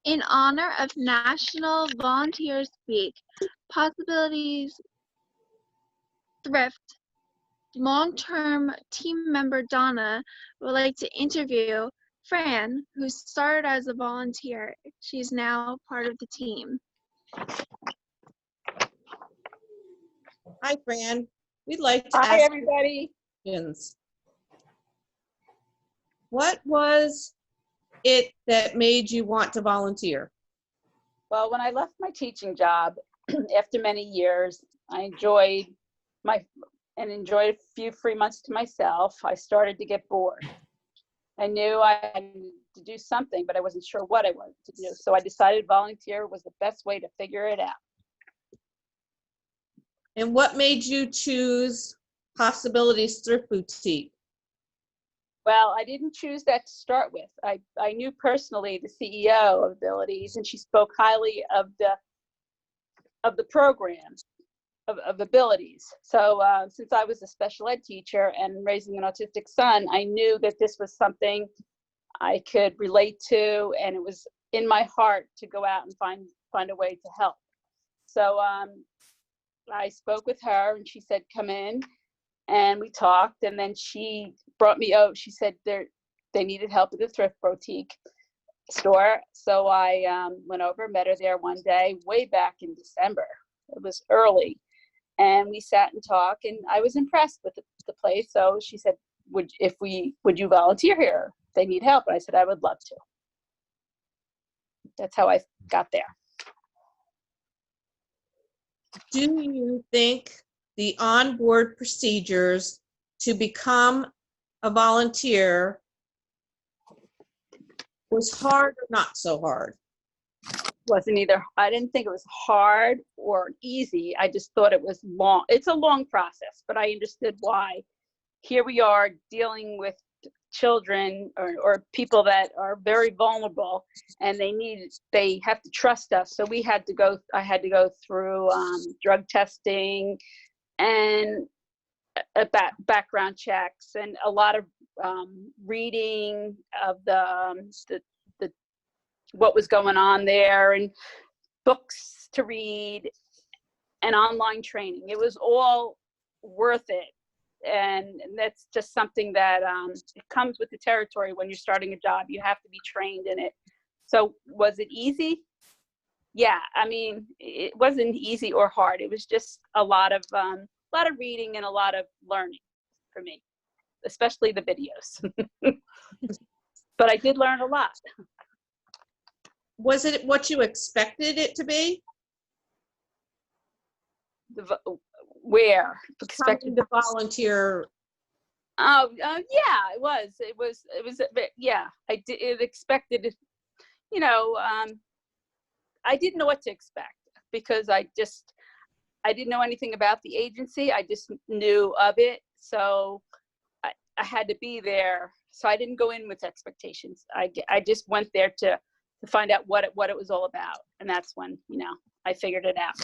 In honor of National Volunteers Week, Possibilities Thrift, long-term team member Donna would like to interview Fran, who started as a volunteer. She's now part of the team. Hi, Fran. We'd like to Hi, ask everybody. questions. What was it that made you want to volunteer? Well, when I left my teaching job after many years, I enjoyed a few free months to myself. I started to get bored. I knew I had to do something, but I wasn't sure what I wanted to do. So I decided volunteer was the best way to figure it out. And what made you choose Possibilities Thrift Boutique? Well, I didn't choose that to start with. I knew personally the CEO of Abilities, and she spoke highly of the program of Abilities. So since I was a special ed teacher and raising an autistic son, I knew that this was something I could relate to, and it was in my heart to go out and find a way to help. So I spoke with her, and she said, "Come in." And we talked, and then she brought me out. She said they needed help at the thrift boutique store. So I went over, met her there one day, way back in December. It was early. And we sat and talked, and I was impressed with the place. So she said, would you volunteer here? They need help. And I said, I would love to. That's how I got there. Do you think the onboard procedures to become a volunteer was hard or not so hard? I didn't think it was hard or easy. I just thought it was long. It's a long process, but I understood why. Here we are dealing with children or people that are very vulnerable, and they have to trust us. So I had to go through drug testing and background checks and a lot of reading of the what was going on there, and books to read and online training. It was all worth it. And that's just something that it comes with the territory. When you're starting a job, you have to be trained in it. So was it easy? Yeah, I mean, it wasn't easy or hard. It was just a lot of reading and a lot of learning for me, especially the videos. But I did learn a lot. Was it what you expected it to be? Where Expected to volunteer. Oh, yeah, it was. Yeah, I did expected it. You know, I didn't know what to expect because I didn't know anything about the agency. I just knew of it, so I had to be there. So I didn't go in with expectations. I just went there to find out what it was all about, and that's when I figured it out.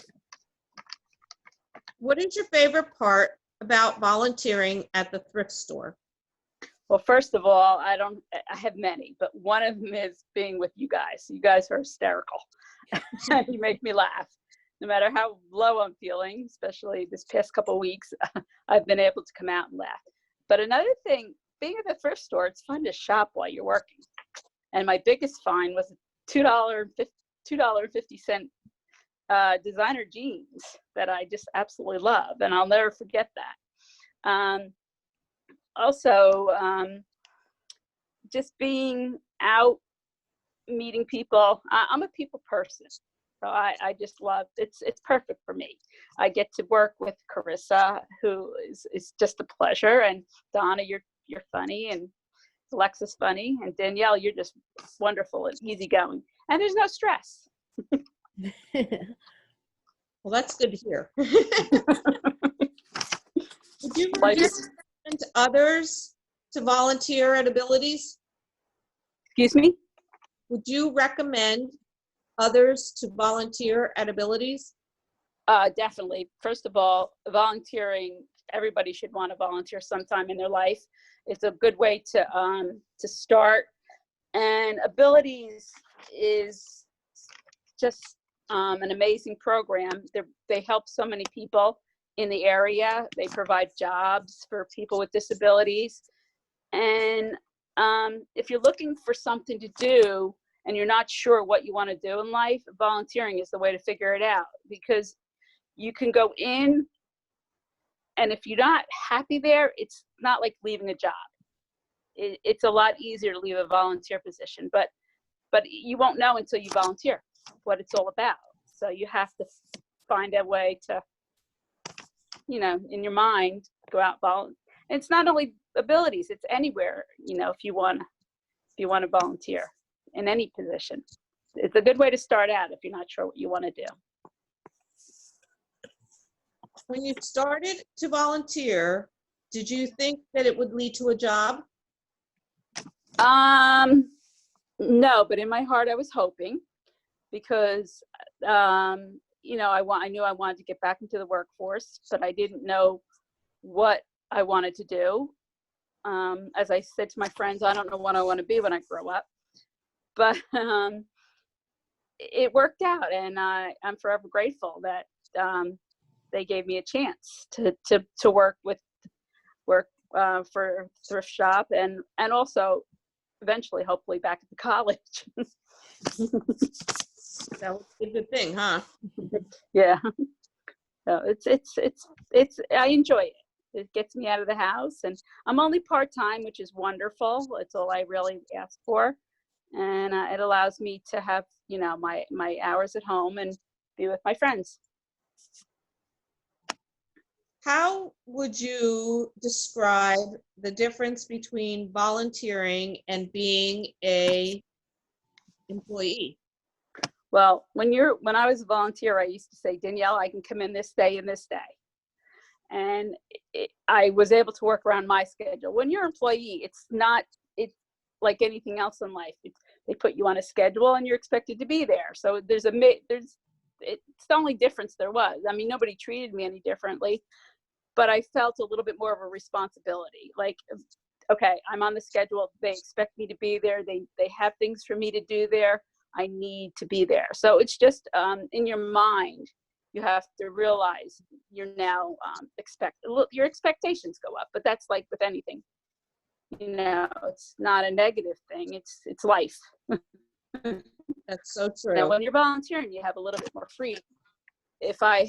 What is your favorite part about volunteering at the thrift store? Well, first of all, I have many, but one of them is being with you guys. You guys are hysterical. You make me laugh. No matter how low I'm feeling, especially this past couple of weeks, I've been able to come out and laugh. But another thing, being at the thrift store, it's fun to shop while you're working. And my biggest find was $2.50 designer jeans that I just absolutely love, and I'll never forget that. Also, just being out, meeting people. I'm a people person, so I just love it's perfect for me. I get to work with Carissa, who is just a pleasure, and Donna, you're funny, and Alexa's funny, and Danielle, you're just wonderful and easygoing, and there's no stress. Well, that's good to hear. Would you recommend others to volunteer at Abilities? Excuse me? Would you recommend others to volunteer at Abilities? Definitely. First of all, volunteering, everybody should want to volunteer sometime in their life. It's a good way to start. And Abilities is just an amazing program. They help so many people in the area. They provide jobs for people with disabilities. And if you're looking for something to do and you're not sure what you want to do in life, volunteering is the way to figure it out, because you can go in, and if you're not happy there, it's not like leaving a job. It's a lot easier to leave a volunteer position, but you won't know until you volunteer what it's all about. So you have to find a way to, in your mind, go out volunteer. It's not only abilities, it's anywhere, if you want to volunteer in any position. It's a good way to start out if you're not sure what you want to do. When you started to volunteer, did you think that it would lead to a job? No, but in my heart, I was hoping, because, I knew I wanted to get back into the workforce, but I didn't know what I wanted to do. As I said to my friends, I don't know what I want to be when I grow up, but it worked out, and I'm forever grateful that they gave me a chance to work for thrift shop, and also eventually, hopefully, back at the college. That was a good thing, huh? Yeah. So it's I enjoy it. It gets me out of the house, and I'm only part-time, which is wonderful. It's all I really ask for, and it allows me to have my hours at home and be with my friends. How would you describe the difference between volunteering and being a employee? Well, when I was a volunteer, I used to say, Danielle, I can come in this day and this day. And I was able to work around my schedule. When you're an employee, it's like anything else in life. They put you on a schedule and you're expected to be there. So it's the only difference there was. I mean, nobody treated me any differently, but I felt a little bit more of a responsibility. Like, okay, I'm on the schedule. They expect me to be there. They have things for me to do there. I need to be there. So it's just in your mind, you have to realize you're now your expectations go up, but that's like with anything. It's not a negative thing. It's life. That's so true. Now, when you're volunteering, you have a little bit more freedom. If I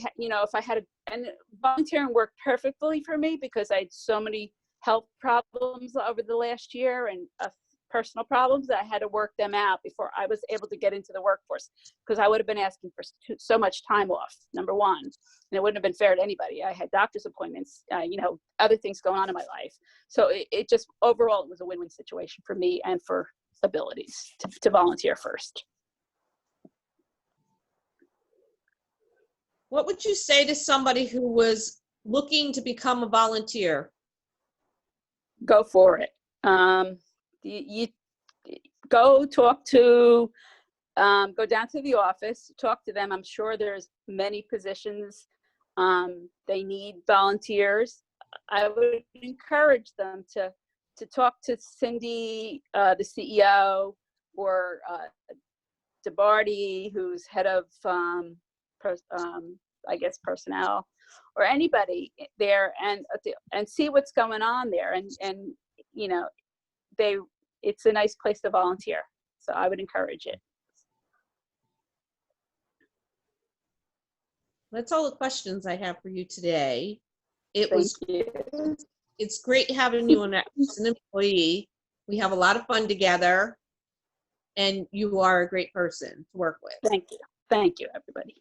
had and volunteering worked perfectly for me, because I had so many health problems over the last year and personal problems that I had to work them out before I was able to get into the workforce, because I would have been asking for so much time off, number one, and it wouldn't have been fair to anybody. I had doctor's appointments, other things going on in my life. So it just, overall, it was a win-win situation for me and for abilities to volunteer first. What would you say to somebody who was looking to become a volunteer? Go for it. You go talk to, go down to the office, talk to them. I'm sure there's many positions. They need volunteers. I would encourage them to talk to Cindy, the CEO, or DeBarty, who's head of, personnel, or anybody there, and see what's going on there. And it's a nice place to volunteer. So I would encourage it. That's all the questions I have for you today. Thank you. It's great having you as an employee. We have a lot of fun together, and you are a great person to work with. Thank you, everybody.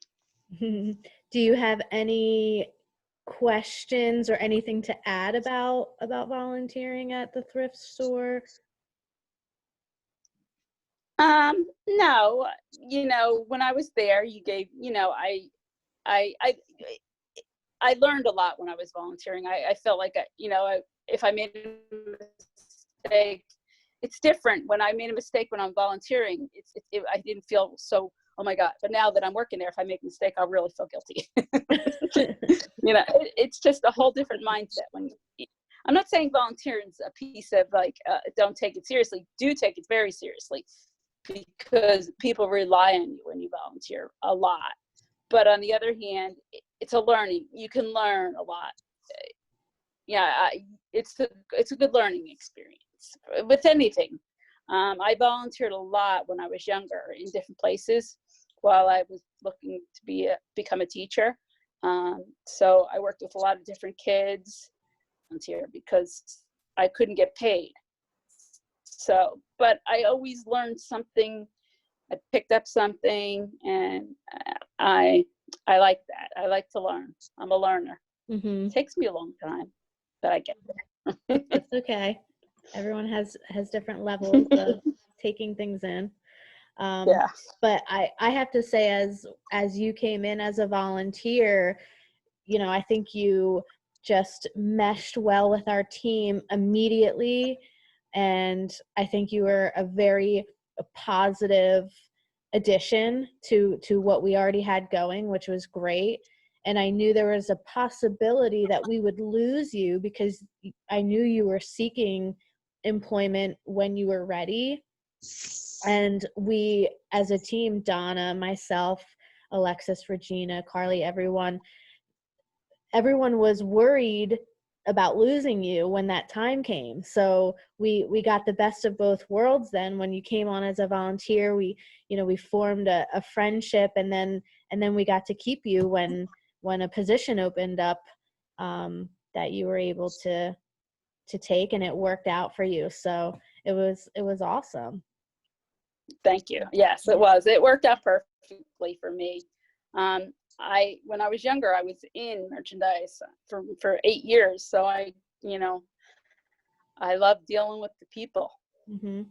Do you have any questions or anything to add about volunteering at the thrift store? No, when I was there, you gave, I learned a lot when I was volunteering. I felt like, if I made a mistake, it's different when I made a mistake when I'm volunteering. I didn't feel so, oh my God. But now that I'm working there, if I make a mistake, I'll really feel guilty. It's just a whole different mindset. I'm not saying volunteering is a piece of don't take it seriously. Do take it very seriously, because people rely on you when you volunteer a lot. But on the other hand, it's a learning. You can learn a lot. Yeah, it's a good learning experience with anything. I volunteered a lot when I was younger in different places while I was looking to become a teacher. So I worked with a lot of different kids volunteer because I couldn't get paid. So, but I always learned something. I picked up something, and I like that. I like to learn. I'm a learner. Mm-hmm. It takes me a long time, but I get there. It's okay. Everyone has different levels of taking things in. Yeah. But I have to say, as you came in as a volunteer, you know, I think you just meshed well with our team immediately. And I think you were a very positive addition to what we already had going, which was great. And I knew there was a possibility that we would lose you because I knew you were seeking employment when you were ready. And we, as a team, Donna, myself, Alexis, Regina, Carly, everyone was worried about losing you when that time came. So we got the best of both worlds then. When you came on as a volunteer, we formed a friendship, and then we got to keep you when a position opened up that you were able to take, and it worked out for you. So it was awesome. Thank you. Yes, it was. It worked out perfectly for me. When I was younger, I was in merchandise for 8 years. So I love dealing with the people. Mm-hmm.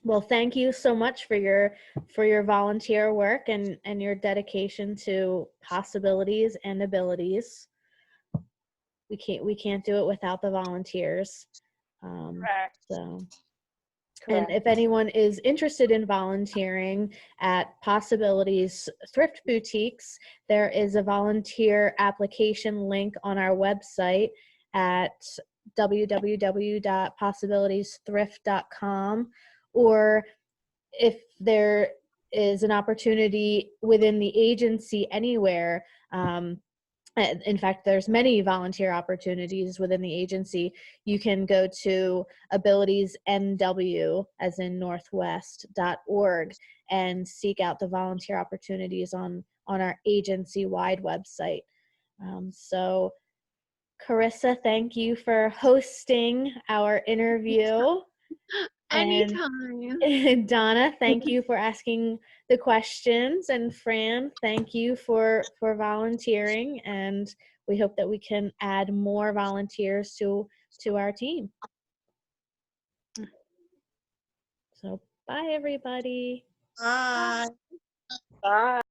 Well, thank you so much for your volunteer work and your dedication to possibilities and abilities. We can't do it without the volunteers. Correct. So. Correct. And if anyone is interested in volunteering at Possibilities Thrift Boutiques, there is a volunteer application link on our website at www.possibilitiesthrift.com. Or if there is an opportunity within the agency anywhere, in fact, there's many volunteer opportunities within the agency. You can go to abilitiesnw, as in northwest.org, and seek out the volunteer opportunities on our agency-wide website. So, Carissa, thank you for hosting our interview. Anytime. And Donna, thank you for asking the questions. And Fran, thank you for volunteering. And we hope that we can add more volunteers to our team. So bye, everybody. Bye. Bye.